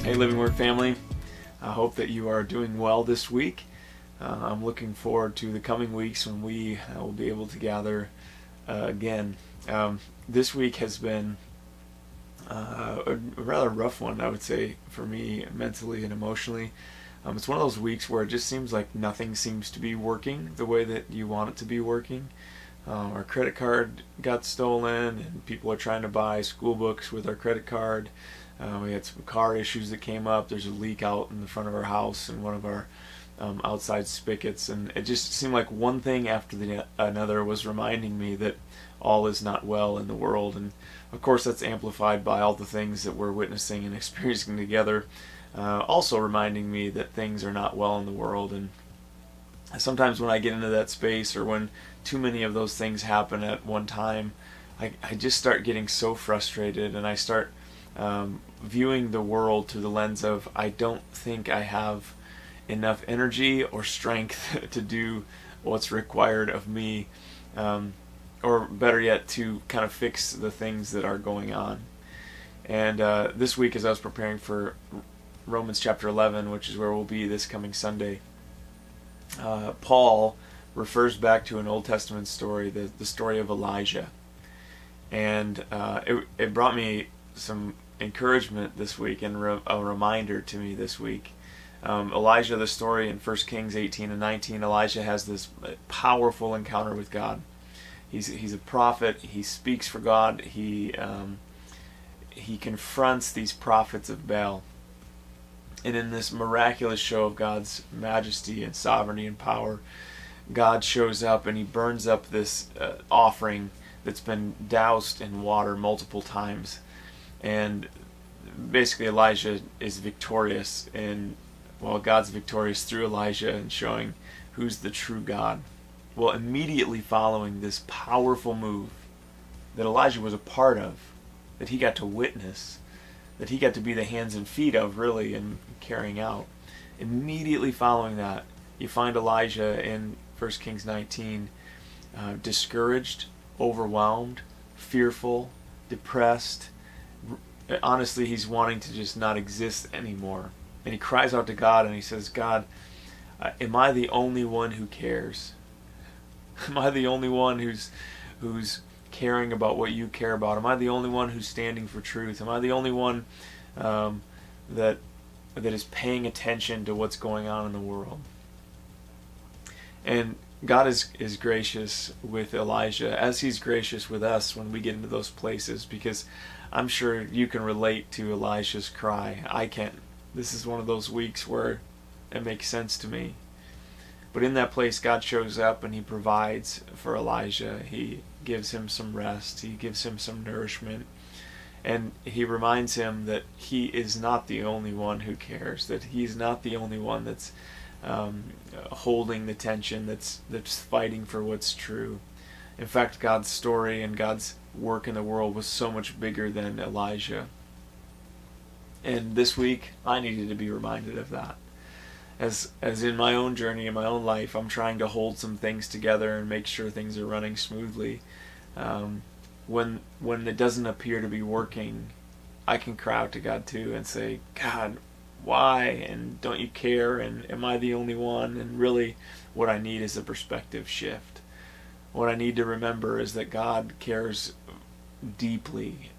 Hey, Living Word family. I hope that you are doing well this week. I'm looking forward to the coming weeks when we will be able to gather again. This week has been a rather rough one, I would say, for me mentally and emotionally. It's one of those weeks where it just seems like nothing seems to be working the way that you want it to be working. Our credit card got stolen, and people are trying to buy school books with our credit card. We had some car issues that came up. There's a leak out in the front of our house and one of our outside spigots, and it just seemed like one thing after another was reminding me that all is not well in the world. And of course that's amplified by all the things that we're witnessing and experiencing together, also reminding me that things are not well in the world. And sometimes when I get into that space, or when too many of those things happen at one time, I just start getting so frustrated, and I start viewing the world through the lens of, I don't think I have enough energy or strength to do what's required of me, or better yet, to kind of fix the things that are going on. And this week, as I was preparing for Romans chapter 11, which is where we'll be this coming Sunday, Paul refers back to an Old Testament story, the story of Elijah. And it brought me some encouragement this week, and a reminder to me this week. Elijah, the story in 1 Kings 18 and 19, Elijah has this powerful encounter with God. He's a prophet. He speaks for God. He confronts these prophets of Baal. And in this miraculous show of God's majesty and sovereignty and power, God shows up and he burns up this offering that's been doused in water multiple times. And basically Elijah is victorious, and God's victorious through Elijah and showing who's the true God. Well, immediately following this powerful move that Elijah was a part of, that he got to witness, that he got to be the hands and feet of, really, and carrying out, immediately following that, you find Elijah in 1 Kings 19 discouraged, overwhelmed, fearful, depressed. Honestly, he's wanting to just not exist anymore. And he cries out to God, and he says, God, am I the only one who cares? Am I the only one who's caring about what you care about? Am I the only one who's standing for truth? Am I the only one that is paying attention to what's going on in the world? And God is gracious with Elijah, as he's gracious with us when we get into those places, because I'm sure you can relate to Elijah's cry. I can. This is one of those weeks where it makes sense to me. But in that place, God shows up and he provides for Elijah. He gives him some rest. He gives him some nourishment. And he reminds him that he is not the only one who cares, that he's not the only one that's holding the tension, that's fighting for what's true. In fact, God's story and God's work in the world was so much bigger than Elijah. And this week, I needed to be reminded of that. As in my own journey, in my own life, I'm trying to hold some things together and make sure things are running smoothly. When it doesn't appear to be working, I can cry out to God too and say, God, why? And don't you care? And am I the only one? And really, what I need is a perspective shift. What I need to remember is that God cares deeply,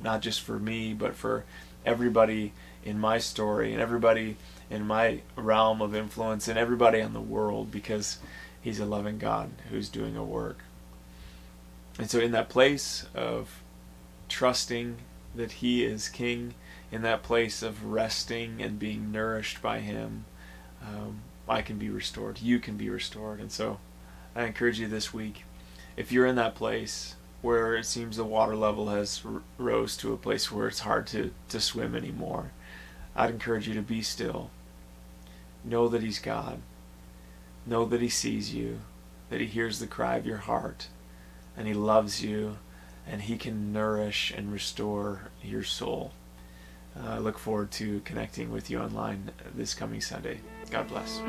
not just for me, but for everybody in my story and everybody in my realm of influence and everybody in the world, because he's a loving God who's doing a work. And so in that place of trusting that he is king, in that place of resting and being nourished by him, I can be restored. You can be restored. And so I encourage you this week, if you're in that place where it seems the water level has rose to a place where it's hard to swim anymore, I'd encourage you to be still. Know that he's God. Know that he sees you, that he hears the cry of your heart, and he loves you, and he can nourish and restore your soul. I look forward to connecting with you online this coming Sunday. God bless.